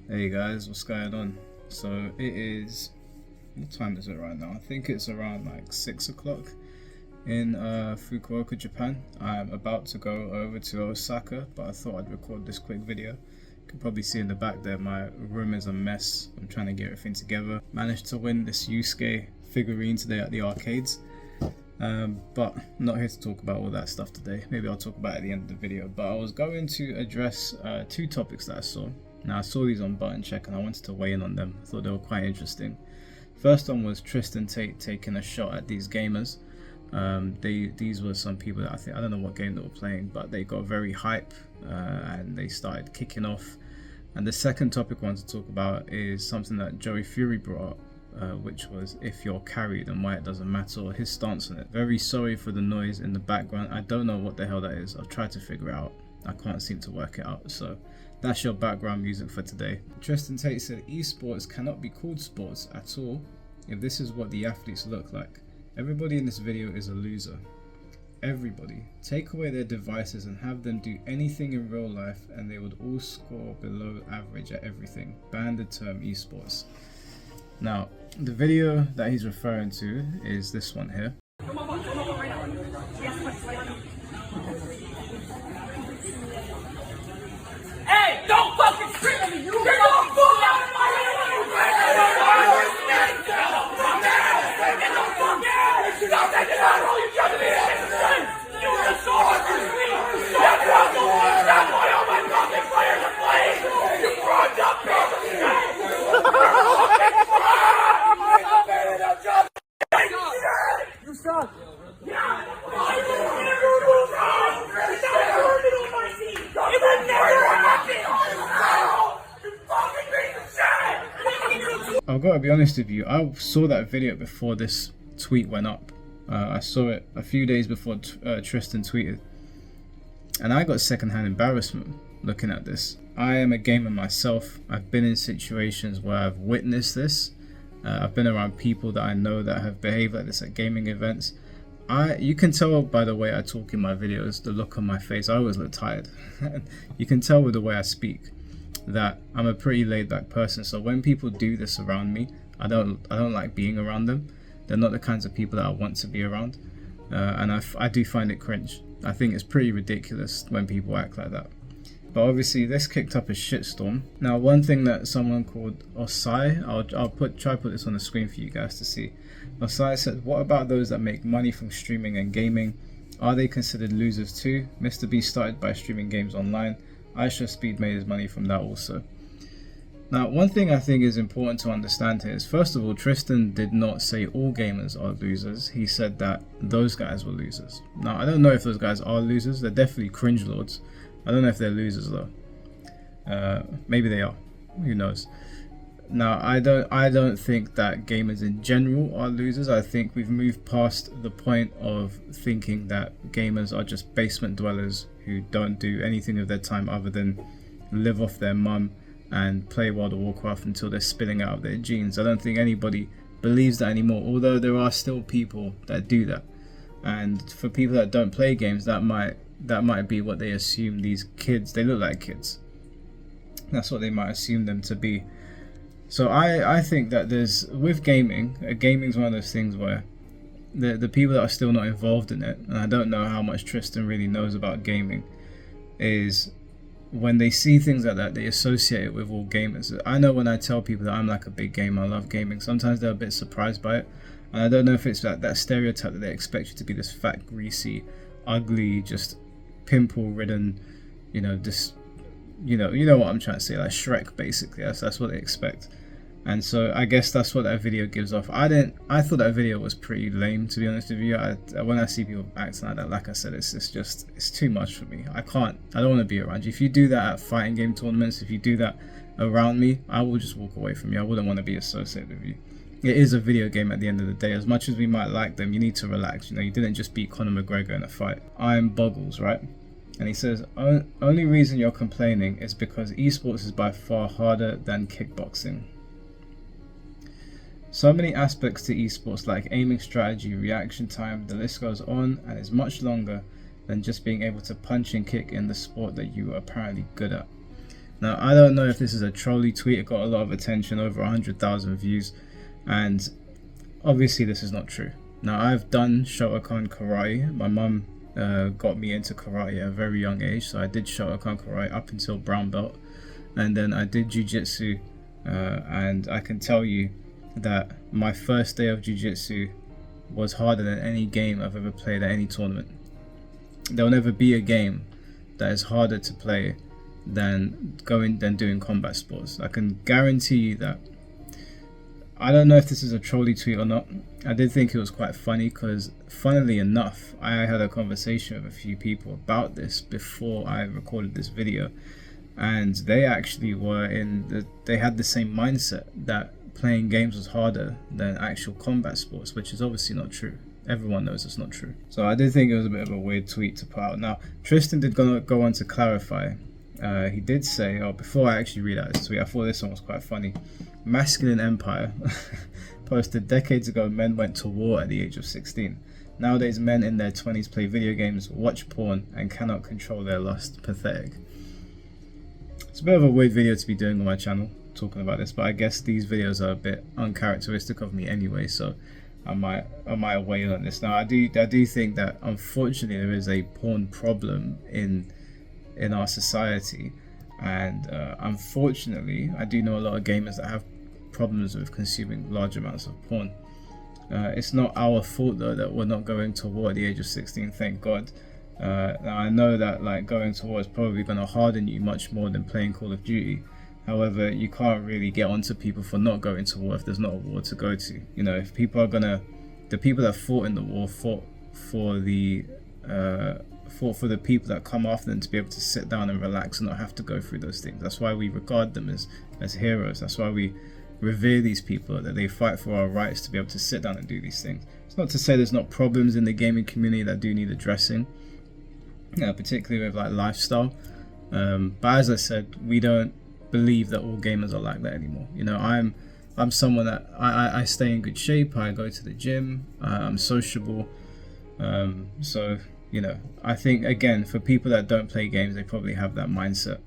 Hey guys, what's going on? So it is, what time is it right now? I think it's around like 6 o'clock in Fukuoka, Japan. I'm about to go over to Osaka, but I thought I'd record this quick video. You can probably see in the back there, my room is a mess. I'm trying to get everything together. Managed to win this Yusuke figurine today at the arcades. But I'm not here to talk about all that stuff today. Maybe I'll talk about it at the end of the video. But I was going to address two topics that I saw. Now I saw these on Button Check and I wanted to weigh in on them. I thought they were quite interesting. First one was Tristan Tate taking a shot at these gamers. These were some people that I don't know what game they were playing, but they got very hype and they started kicking off. And the second topic I want to talk about is something that Joey Fury brought up, which was if you're carried and why it doesn't matter, or his stance on it. Very sorry for the noise in the background. I don't know what the hell that is. I've tried to figure it out. I can't seem to work it out. So that's your background music for today. Tristan Tate said esports cannot be called sports at all if this is what the athletes look like. Everybody in this video is a loser. Everybody. Take away their devices and have them do anything in real life and they would all score below average at everything. Ban the term esports. Now, the video that he's referring to is this one here. Hey, don't fucking scream at me! You're gonna fuck out of my head! Get the fuck out! Stop taking out all you got to be innocent! You are so hard for me! Stop one of my fucking players are playing! You brought up piece of shit! You suck! Yeah! I've got to be honest with you, I saw that video before this tweet went up. I saw it a few days before Tristan tweeted. And I got secondhand embarrassment looking at this. I am a gamer myself. I've been in situations where I've witnessed this. I've been around people that I know that have behaved like this at gaming events. You can tell by the way I talk in my videos, the look on my face. I always look tired. You can tell with the way I speak that I'm a pretty laid back person. So when people do this around me, I don't like being around them. They're not the kinds of people that I want to be around. And I do find it cringe. I think it's pretty ridiculous when people act like that. But obviously this kicked up a shitstorm. Now one thing that someone called Osai, I'll try to put this on the screen for you guys to see. Osai said, what about those that make money from streaming and gaming? Are they considered losers too? Mr. Beast started by streaming games online. Speed made his money from that also. Now one thing I think is important to understand here is, first of all, Tristan did not say all gamers are losers. He said that those guys were losers. Now I don't know if those guys are losers. They're definitely cringe lords. I don't know if they're losers though. Maybe they are. Who knows? Now I don't think that gamers in general are losers. I think we've moved past the point of thinking that gamers are just basement dwellers who don't do anything of their time other than live off their mum and play World of Warcraft until they're spilling out of their jeans. I don't think anybody believes that anymore, although there are still people that do that. And for people that don't play games, that might be what they assume these kids, they look like kids. That's what they might assume them to be. So I think that with gaming is one of those things where the people that are still not involved in it, and I don't know how much Tristan really knows about gaming, is when they see things like that, they associate it with all gamers. I know when I tell people that I'm like a big gamer, I love gaming, sometimes they're a bit surprised by it. And I don't know if it's that stereotype that they expect you to be this fat, greasy, ugly, just pimple-ridden, you know what I'm trying to say, like Shrek basically. That's what they expect. And so I guess that's what that video gives off. I thought that video was pretty lame, to be honest with you. When I see people acting like that, like I said, it's too much for me. I don't want to be around you. If you do that at fighting game tournaments, if you do that around me, I will just walk away from you. I wouldn't want to be associated with you. It is a video game at the end of the day. As much as we might like them, you need to relax. You didn't just beat Conor McGregor in a fight. I'm Boggles, right? And he says, only reason you're complaining is because esports is by far harder than kickboxing. So many aspects to esports, like aiming strategy, reaction time, the list goes on and is much longer than just being able to punch and kick in the sport that you are apparently good at. Now, I don't know if this is a trolley tweet. It got a lot of attention, over 100,000 views, and obviously this is not true. Now, I've done Shotokan karate. My mum got me into karate at a very young age, so I did Shotokan karate up until brown belt, and then I did jiu-jitsu, and I can tell you that my first day of jiu-jitsu was harder than any game I've ever played at any tournament. There'll never be a game that is harder to play than doing combat sports. I can guarantee you that. I don't know if this is a trolley tweet or not. I did think it was quite funny because, funnily enough, I had a conversation with a few people about this before I recorded this video, and they actually they had the same mindset that playing games was harder than actual combat sports, which is obviously not true. Everyone knows it's not true. So I did think it was a bit of a weird tweet to put out. Now, Tristan did go on to clarify. He did say, before I actually read out this tweet, I thought this one was quite funny. Masculine Empire posted, decades ago men went to war at the age of 16. Nowadays men in their 20s play video games, watch porn, and cannot control their lust. Pathetic. It's a bit of a weird video to be doing on my channel, talking about this, but I guess these videos are a bit uncharacteristic of me anyway, so I might weigh on this. Now, I do think that unfortunately there is a porn problem in our society, and unfortunately I do know a lot of gamers that have problems with consuming large amounts of porn. It's not our fault though that we're not going to war at the age of 16, thank God. Now I know that like going to war is probably going to harden you much more than playing Call of Duty. However, you can't really get onto people for not going to war if there's not a war to go to. You know, if people are the people that fought in the war fought for the people that come after them to be able to sit down and relax and not have to go through those things. That's why we regard them as heroes. That's why we revere these people, that they fight for our rights to be able to sit down and do these things. It's not to say there's not problems in the gaming community that do need addressing, particularly with like lifestyle. But as I said, we don't believe that all gamers are like that anymore. You know, I'm someone that I stay in good shape. I go to the gym. I'm sociable. So you know, I think again for people that don't play games, they probably have that mindset.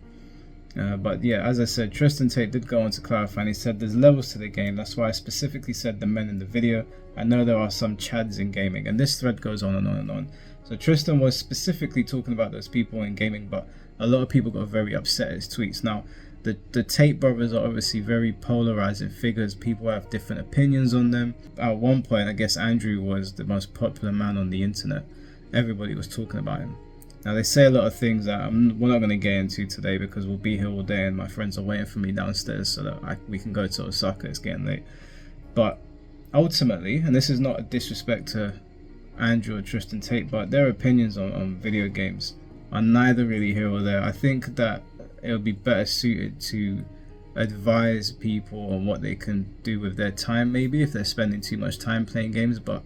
But yeah, as I said, Tristan Tate did go on to clarify, and he said there's levels to the game. That's why I specifically said the men in the video. I know there are some chads in gaming, and this thread goes on and on and on. So Tristan was specifically talking about those people in gaming, but a lot of people got very upset at his tweets. Now, the Tate brothers are obviously very polarizing figures. People have different opinions on them. At one point, I guess Andrew was the most popular man on the internet. Everybody was talking about him. Now, they say a lot of things that we're not going to get into today because we'll be here all day and my friends are waiting for me downstairs so that we can go to Osaka. It's getting late. But ultimately, and this is not a disrespect to Andrew or Tristan Tate, but their opinions on video games are neither really here or there. I think that it would be better suited to advise people on what they can do with their time, maybe if they're spending too much time playing games. But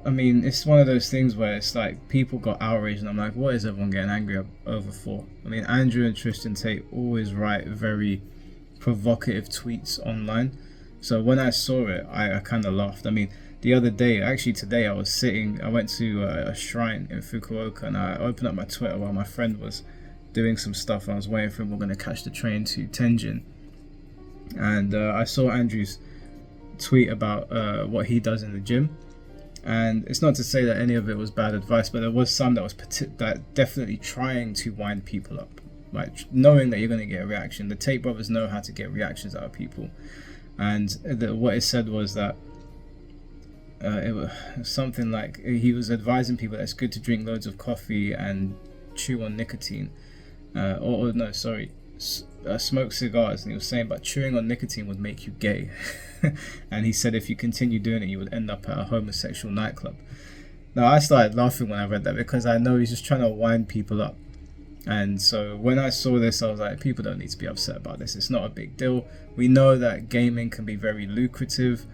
I mean, it's one of those things where it's like people got outraged and I'm like, what is everyone getting angry over for? I mean, Andrew and Tristan Tate always write very provocative tweets online, so when I saw it, I kind of laughed. I mean, the other day, actually today, I went to a shrine in Fukuoka, and I opened up my Twitter while my friend was doing some stuff, and I was waiting for him. We're going to catch the train to Tenjin, and I saw Andrew's tweet about what he does in the gym. And it's not to say that any of it was bad advice, but there was some that was definitely trying to wind people up, like knowing that you're going to get a reaction. The Tate brothers know how to get reactions out of people, and what it said was that it was something like he was advising people that it's good to drink loads of coffee and chew on nicotine, smoke cigars, and he was saying about chewing on nicotine would make you gay. And he said if you continue doing it, you would end up at a homosexual nightclub. Now, I started laughing when I read that because I know he's just trying to wind people up. And so when I saw this, I was like, people don't need to be upset about this. It's not a big deal. We know that gaming can be very lucrative.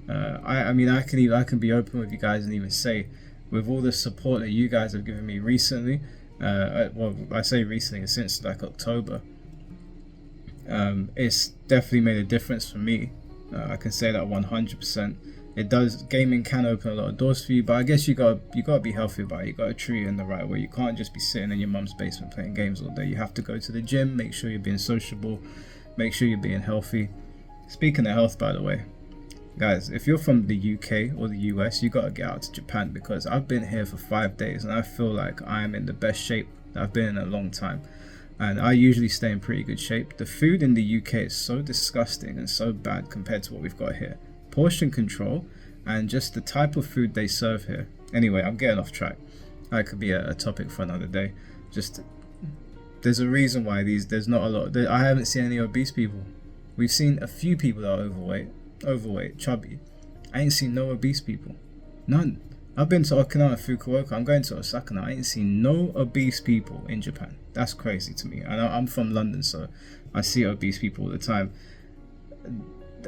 I mean, I can be open with you guys and even say, with all the support that you guys have given me recently, well, I say recently, since like October, it's definitely made a difference for me. I can say that 100%. It does, gaming can open a lot of doors for you, but I guess you gotta be healthy about it. You gotta treat it in the right way. You can't just be sitting in your mum's basement playing games all day. You have to go to the gym, make sure you're being sociable, make sure you're being healthy. Speaking of health, by the way, guys, if you're from the UK or the US, you gotta get out to Japan, because I've been here for 5 days and I feel like I'm in the best shape that I've been in a long time. And I usually stay in pretty good shape. The food in the UK is so disgusting and so bad compared to what we've got here. Portion control and just the type of food they serve here. Anyway, I'm getting off track. That could be a topic for another day. Just, there's a reason why there's not a lot. I haven't seen any obese people. We've seen a few people that are overweight, chubby. I ain't seen no obese people. None. I've been to Okinawa, Fukuoka. I'm going to Osaka now. I ain't seen no obese people in Japan. That's crazy to me. I know I'm from London, so I see obese people all the time.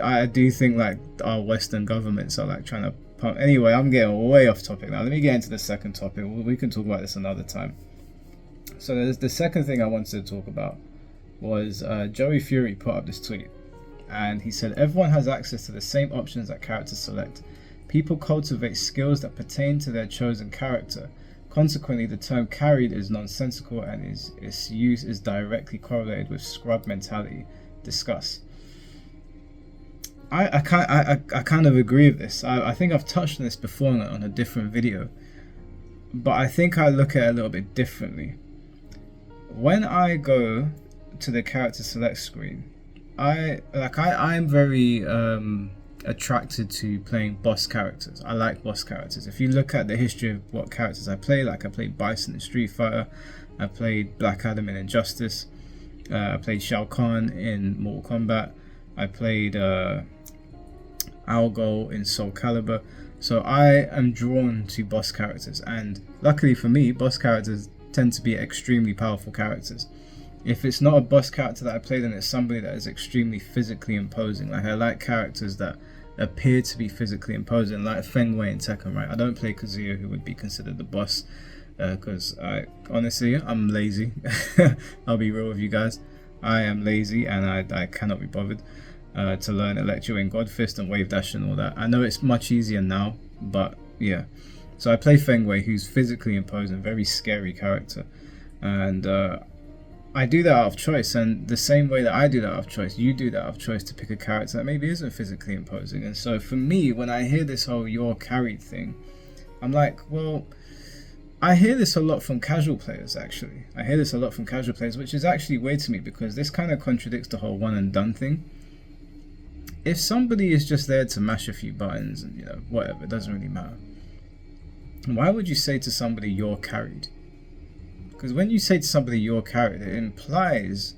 I do think like our Western governments are like trying to pump. Anyway, I'm getting way off topic now. Let me get into the second topic. We can talk about this another time. So the second thing I wanted to talk about was Joey Fury put up this tweet, and he said everyone has access to the same options that characters select. People cultivate skills that pertain to their chosen character. Consequently, the term carried is nonsensical and its use is directly correlated with scrub mentality. Discuss. I kind of agree with this. I think I've touched on this before on a different video, but I think I look at it a little bit differently. When I go to the character select screen, I'm very attracted to playing boss characters. I like boss characters. If you look at the history of what characters I play, like I played Bison in Street Fighter, I played Black Adam in Injustice, I played Shao Kahn in Mortal Kombat, I played Algol in Soul Calibur. So I am drawn to boss characters, and luckily for me, boss characters tend to be extremely powerful characters. If it's not a boss character that I play, then it's somebody that is extremely physically imposing. Like, I like characters that appear to be physically imposing, like Feng Wei in Tekken, right? I don't play Kazuya, who would be considered the boss, because honestly, I'm lazy. I'll be real with you guys. I am lazy, and I cannot be bothered to learn Electro and God Fist and Wave Dash and all that. I know it's much easier now, but yeah. So I play Feng Wei, who's physically imposing, very scary character, and I do that out of choice. And the same way that I do that out of choice, you do that out of choice to pick a character that maybe isn't physically imposing. And so for me, when I hear this whole "you're carried" thing, I'm like, well, I hear this a lot from casual players, actually. I hear this a lot from casual players, which is actually weird to me, because this kind of contradicts the whole one and done thing. If somebody is just there to mash a few buttons and, you know, whatever, it doesn't really matter, why would you say to somebody "you're carried"? Because when you say to somebody "you're carried," it implies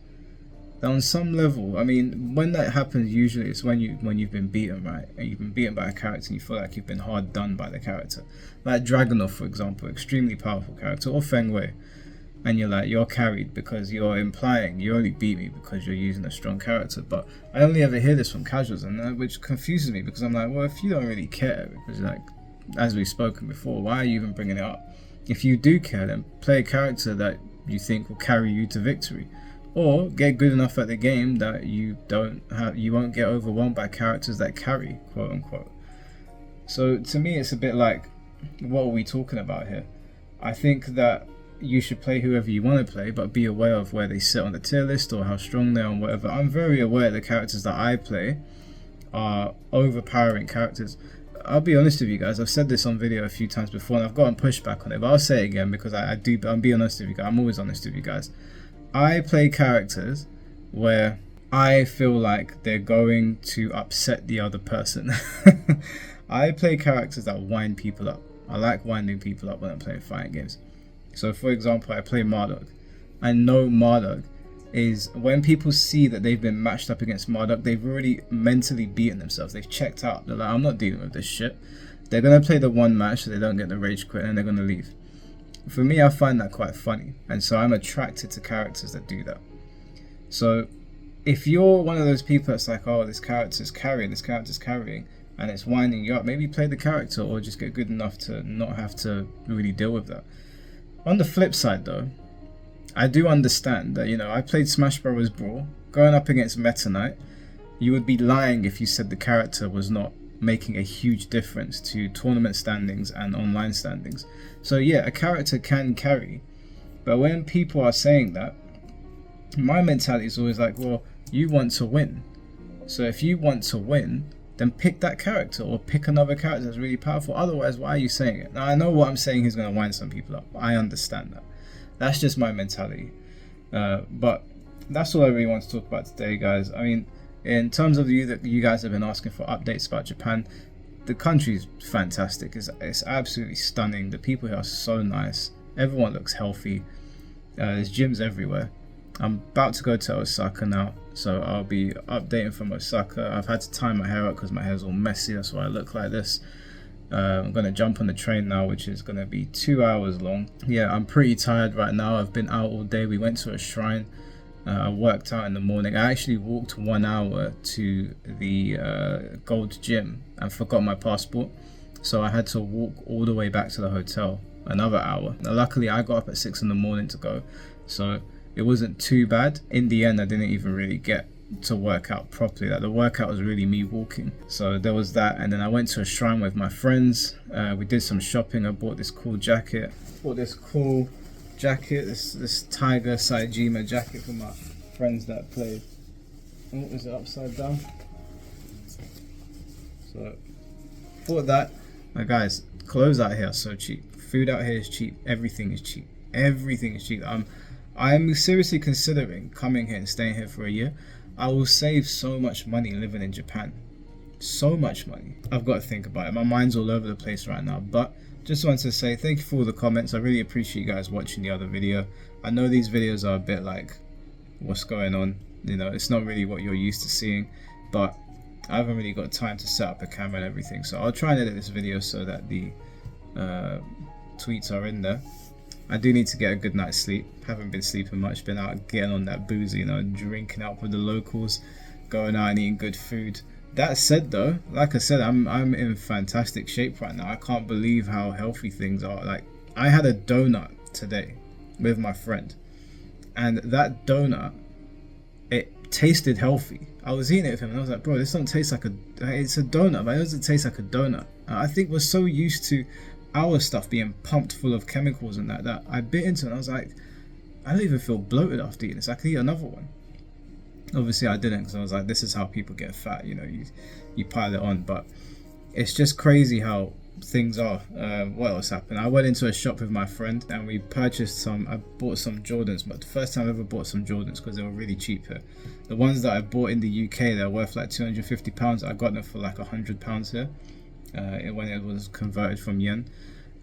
that on some level, I mean, when that happens, usually it's when you've been beaten, right? And you've been beaten by a character and you feel like you've been hard done by the character. Like Dragunov, for example, extremely powerful character, or Feng Wei. And you're like, you're carried because you're implying you only beat me because you're using a strong character. But I only ever hear this from casuals, and which confuses me, because I'm like, well, if you don't really care, because like, as we've spoken before, why are you even bringing it up? If you do care, then play a character that you think will carry you to victory, or get good enough at the game that you won't get overwhelmed by characters that carry, quote unquote. So to me, it's a bit like, what are we talking about here? I think that you should play whoever you want to play, but be aware of where they sit on the tier list or how strong they are and whatever. I'm very aware the characters that I play are overpowering characters. I'll be honest with you guys, I've said this on video a few times before and I've gotten pushback on it, but I'll say it again because I'm being honest with you guys. I'm always honest with you guys. I play characters where I feel like they're going to upset the other person. I play characters that wind people up. I like winding people up when I'm playing fighting games. So for example, I play Marduk. I know Marduk is, when people see that they've been matched up against Marduk, they've already mentally beaten themselves. They've checked out. They're like, I'm not dealing with this shit. They're going to play the one match so they don't get the rage quit and they're going to leave. For me, I find that quite funny. And so I'm attracted to characters that do that. So if you're one of those people that's like, oh, this character's carrying, and it's winding you up, maybe play the character or just get good enough to not have to really deal with that. On the flip side though, I do understand that, you know, I played Smash Bros. Brawl. Going up against Meta Knight, you would be lying if you said the character was not making a huge difference to tournament standings and online standings. So yeah, a character can carry, but when people are saying that, my mentality is always like, well, you want to win. So if you want to win, then pick that character or pick another character that's really powerful. Otherwise, why are you saying it? Now, I know what I'm saying is going to wind some people up. I understand that. That's just my mentality. But that's all I really want to talk about today, guys. I mean, in terms of you guys have been asking for updates about Japan, the country's fantastic. It's absolutely stunning. The people here are so nice. Everyone looks healthy. There's gyms everywhere. I'm about to go to Osaka now, so I'll be updating from Osaka. I've had to tie my hair up because my hair's all messy. That's why I look like this. I'm going to jump on the train now, which is going to be 2 hours long. Yeah, I'm pretty tired right now. I've been out all day. We went to a shrine. I worked out in the morning. I actually walked 1 hour to the gold gym and forgot my passport. So I had to walk all the way back to the hotel, another hour. Now, luckily, I got up at 6 in the morning to go. So it wasn't too bad. In the end, I didn't even really get to work out properly. Like, the workout was really me walking. So there was that, and then I went to a shrine with my friends. We did some shopping. I bought this cool jacket. This Tiger Saejima jacket for my friends that played. Oh, is it upside down? So bought that. Now guys, clothes out here are so cheap. Food out here is cheap. Everything is cheap. Everything is cheap. I'm seriously considering coming here and staying here for a year. I will save so much money living in Japan. So much money. I've got to think about it. My mind's all over the place right now. But just wanted to say thank you for all the comments. I really appreciate you guys watching the other video. I know these videos are a bit like, what's going on? You know, it's not really what you're used to seeing. But I haven't really got time to set up a camera and everything. So I'll try and edit this video so that the tweets are in there. I do need to get a good night's sleep. Haven't been sleeping much. Been out getting on that booze, you know, drinking out with the locals, going out and eating good food. That said, though, like I said, I'm in fantastic shape right now. I can't believe how healthy things are. Like, I had a donut today with my friend, and that donut, it tasted healthy. I was eating it with him, and I was like, bro, this doesn't taste like it's a donut, but it doesn't taste like a donut. I think we're so used to our stuff being pumped full of chemicals and that I bit into it and I was like, I don't even feel bloated after eating this. I could eat another one. Obviously I didn't, because I was like, this is how people get fat, you know, you pile it on. But it's just crazy how things are. What else happened? I went into a shop with my friend and we purchased I bought some Jordans, but the first time I ever bought some Jordans because they were really cheap here. The ones that I bought in the UK, they're worth like £250. I got them for like £100 here. When it was converted from yen,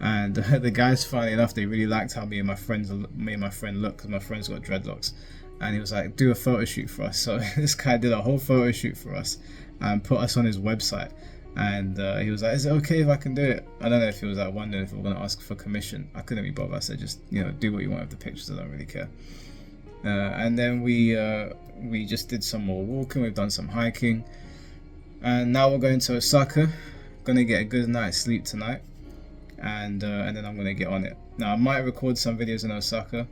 and the guys, funny enough, they really liked how me and my friend look, because my friend's got dreadlocks, and he was like, do a photo shoot for us. So this guy did a whole photo shoot for us and put us on his website, and he was like, is it okay if I can do it? I don't know if he was like wondering if we were going to ask for commission. I couldn't be bothered. I said, just, you know, do what you want with the pictures. I don't really care. And then we just did some more walking. We've done some hiking, and now we're going to Osaka. Gonna get a good night's sleep tonight, and then I'm gonna get on it. Now I might record some videos in Osaka.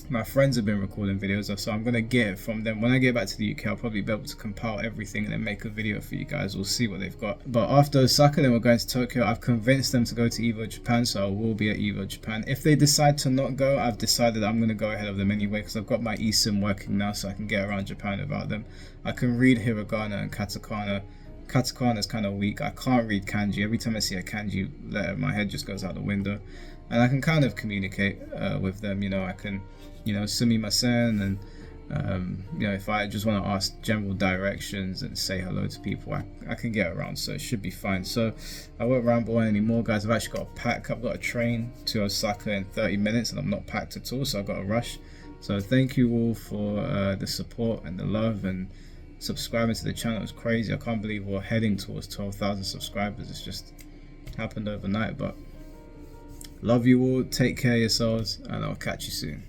My friends have been recording videos, so I'm gonna get it from them. When I get back to the UK, I'll probably be able to compile everything and then make a video for you guys. We'll see what they've got. But after Osaka, then we're going to Tokyo. I've convinced them to go to Evo Japan, so I will be at Evo Japan. If they decide to not go, I've decided I'm gonna go ahead of them anyway, because I've got my eSIM working now, so I can get around Japan without them. I can read hiragana and katakana. Katakana is kind of weak. I can't read kanji. Every time I see a kanji letter, my head just goes out the window. And I can kind of communicate with them. You know, I can, you know, sumimasen, and you know, if I just want to ask general directions and say hello to people, I can get around, so it should be fine. So I won't ramble on anymore, guys. I've actually got a pack. I've got a train to Osaka in 30 minutes, and I'm not packed at all, so I've got to rush. So thank you all for the support and the love, and subscribing to the channel. Is crazy. I can't believe we're heading towards 12,000 subscribers. It's just happened overnight. But love you all, take care of yourselves, and I'll catch you soon.